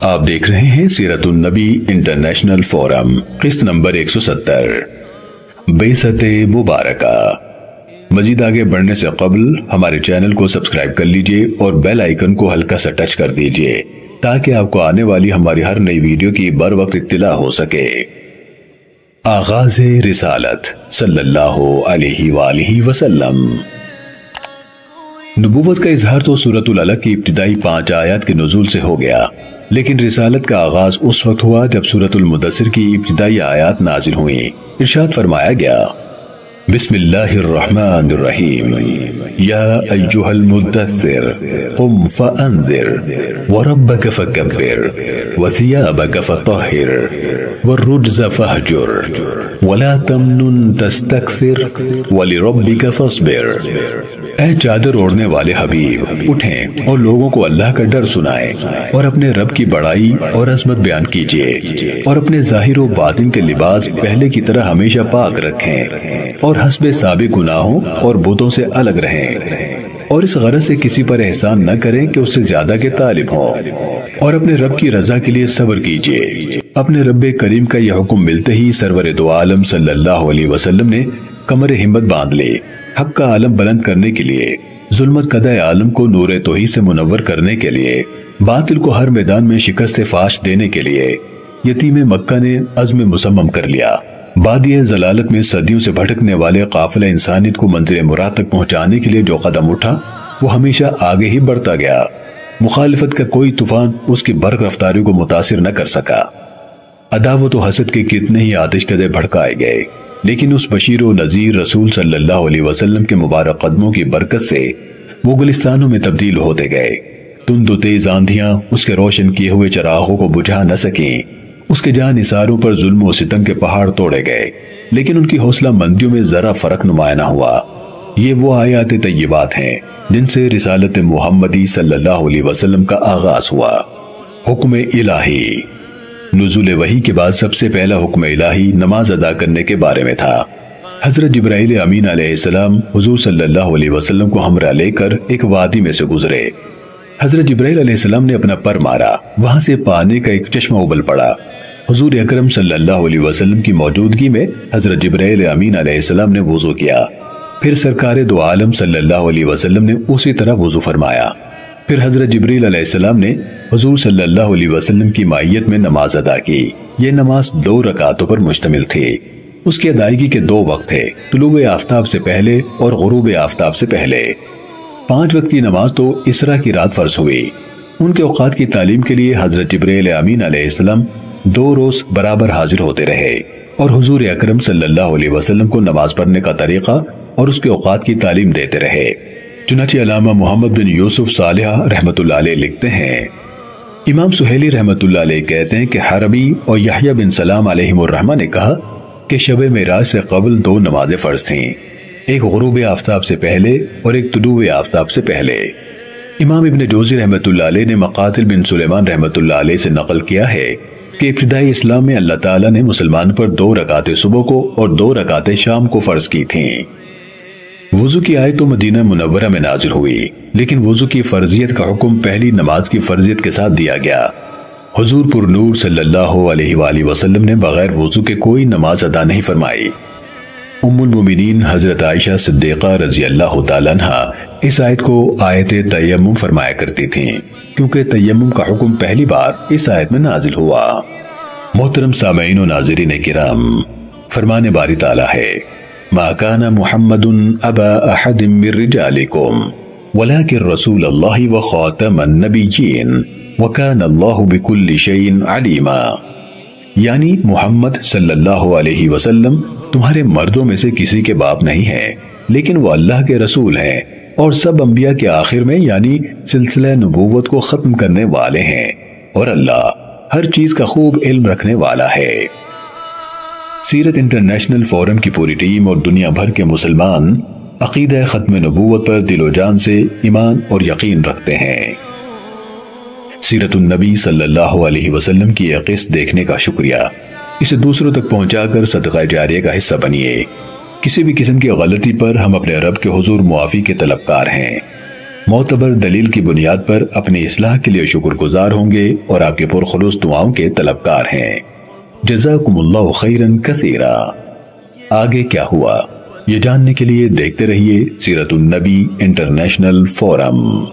آپ دیکھ رہے ہیں سیرت النبی انٹرنیشنل فورم قسط نمبر 170 بعثت مبارکہ۔ مزید آگے بڑھنے سے قبل ہمارے چینل کو سبسکرائب کر لیجئے اور بیل آئیکن کو ہلکا سا ٹچ کر دیجئے تاکہ آپ کو آنے والی ہماری ہر نئی ویڈیو کی بر وقت اطلاع ہو سکے۔ آغاز رسالت صلی اللہ علیہ وآلہ وسلم۔ نبوت کا اظہار تو سورۃ العلق کی ابتدائی 5 آیات کے نزول سے ہو گیا، لیکن رسالت کا آغاز اس وقت ہوا جب سورۃ المدثر کی ابتدائی آیات نازل ہوئیں۔ ارشاد فرمایا گیا، بسم اللہ الرحمن الرحیم، یا ایہا المدثر قم فانذر وربک فکبر وثیابک فطہر والرجز فہجر ولا تمنن تستکثر ولربک فاصبر۔ اے چادر اوڑھنے والے حبیب، اٹھیں اور لوگوں کو اللہ کا ڈر سنائیں اور اپنے رب کی بڑائی اور عظمت بیان کیجئے اور اپنے ظاہر و باطن کے لباس پہلے کی طرح ہمیشہ پاک رکھیں اور حسب سابق گناہوں اور بتوں سے الگ رہیں اور اس غرض سے کسی پر احسان نہ کریں کہ اس سے زیادہ کے طالب ہوں اور اپنے رب کی رضا کے لیے صبر کیجئے۔ اپنے رب کریم کا یہ حکم ملتے ہی سرور دو عالم صلی اللہ علیہ وسلم نے کمر ہمت باندھ لی، حق کا عالم بلند کرنے کے لیے، ظلمت قدع عالم کو نور توحید سے منور کرنے کے لیے، باطل کو ہر میدان میں شکست فاش دینے کے لیے۔ یتیم مکہ نے عزم مصمم کر لیا۔ بادی ضلالت میں صدیوں سے بھٹکنے والے قافلہ انسانیت کو منزل مراد تک پہنچانے کے لیے جو قدم اٹھا وہ ہمیشہ آگے ہی بڑھتا گیا۔ مخالفت کا کوئی طوفان اس کی برق رفتاری کو متاثر نہ کر سکا۔ عداوت و حسد کے کتنے ہی آتش کدے بھڑکائے گئے، لیکن اس بشیر و نذیر رسول صلی اللہ علیہ وسلم کے مبارک قدموں کی برکت سے وہ گلستانوں میں تبدیل ہوتے گئے۔ تند و تیز آندھیاں اس کے روشن کیے ہوئے چراغوں کو بجھا نہ سکیں، اس کے جان نثاروں پر ظلم و ستم کے پہاڑ توڑے گئے، لیکن ان کی حوصلہ مندیوں میں ذرا فرق نمایاں نہ ہوا۔ یہ وہ آیات طیبات ہیں جن سے رسالت محمدی صلی اللہ علیہ وسلم کا آغاز ہوا۔ حکم الہی۔ نزول وحی کے بعد سب سے پہلا حکم الہی نماز ادا کرنے کے بارے میں تھا۔ حضرت جبرائیل امین علیہ السلام حضور صلی اللہ علیہ وسلم کو ہمراہ لے کر ایک وادی میں سے گزرے۔ حضرت جبرائیل علیہ السلام نے اپنا پر مارا، وہاں سے پانی کا ایک چشمہ ابل پڑا۔ حضور اکرم صلی اللہ علیہ وسلم کی موجودگی میں حضرت جبرائیل امین علیہ السلام نے وضو کیا، پھر سرکار دو عالم صلی اللہ علیہ وسلم نے اسی طرح وضو فرمایا۔ پھر حضرت جبرائیل علیہ السلام نے حضور صلی اللہ علیہ وسلم کی مائیت میں نماز ادا کی۔ یہ نماز 2 رکعتوں پر مشتمل تھی۔ اس کی ادائیگی کے 2 وقت تھے، طلوع آفتاب سے پہلے اور غروب آفتاب سے پہلے۔ 5 وقت کی نماز تو اسرا کی رات فرض ہوئی۔ ان کے اوقات کی تعلیم کے لیے حضرت جبرائیل امین علیہ السلام 2 روز برابر حاضر ہوتے رہے اور حضور اکرم صلی اللہ علیہ وسلم کو نماز پڑھنے کا طریقہ اور اس کے اوقات کی تعلیم دیتے رہے۔ چنانچہ علامہ محمد بن یوسف صالح رحمۃ اللہ علیہ لکھتے ہیں، امام سہیلی رحمۃ اللہ علیہ کہتے ہیں کہ حربی اور یحییٰ بن سلام علیہم الرحمہ نے کہا کہ شب معراج سے قبل 2 نمازیں فرض تھیں، ایک غروب آفتاب سے پہلے اور ایک طلوع آفتاب سے پہلے۔ امام ابن جوزی رحمۃ اللہ علیہ نے مقاتل بن سلیمان رحمۃ اللہ علیہ سے نقل کیا ہے کہ ابتدائی اسلام میں اللہ تعالیٰ نے مسلمان پر 2 رکعتیں صبح کو اور 2 رکعتیں شام کو فرض کی تھیں۔ وضو کی آیت تو مدینہ منورہ میں نازل ہوئی، لیکن وضو کی فرضیت کا حکم پہلی نماز کی فرضیت کے ساتھ دیا گیا۔ حضور پر نور صلی اللہ علیہ وآلہ وسلم نے بغیر وضو کے کوئی نماز ادا نہیں فرمائی۔ ام المومنین حضرت عائشہ صدیقہ رضی اللہ تعالیٰ عنہ اس آیت کو آیت تیمم فرمایا کرتی تھیں، کیونکہ تیمم کا حکم پہلی بار اس آیت میں نازل ہوا۔ محترم سامعین و ناظرین کرام، فرمان باری تعالیٰ ہے، ما كان محمد ابا احد من رجالكم ولكن رسول الله وخاتم النبيين وكان الله بكل شيء عليما۔ یعنی محمد صلی اللہ علیہ وسلم تمہارے مردوں میں سے کسی کے باپ نہیں ہیں، لیکن وہ اللہ کے رسول ہیں اور سب انبیاء کے آخر میں یعنی سلسلہ نبوت کو ختم کرنے والے ہیں، اور اللہ ہر چیز کا خوب علم رکھنے والا ہے۔ سیرت انٹرنیشنل فورم کی پوری ٹیم اور دنیا بھر کے مسلمان عقیدہ ختم نبوت پر دل و جان سے ایمان اور یقین رکھتے ہیں۔ سیرت النبی صلی اللہ علیہ وسلم کی یہ قسط دیکھنے کا شکریہ۔ اسے دوسروں تک پہنچا کر صدقہ جاریہ کا حصہ بنیے۔ کسی بھی قسم کی غلطی پر ہم اپنے رب کے حضور معافی کے طلبکار ہیں۔ معتبر دلیل کی بنیاد پر اپنی اصلاح کے لیے شکر گزار ہوں گے اور آپ کے پرخلوص دعاؤں کے طلبکار ہیں۔ جزاکم اللہ خیرا کثیرا۔ آگے کیا ہوا یہ جاننے کے لیے دیکھتے رہیے سیرت النبی انٹرنیشنل فورم۔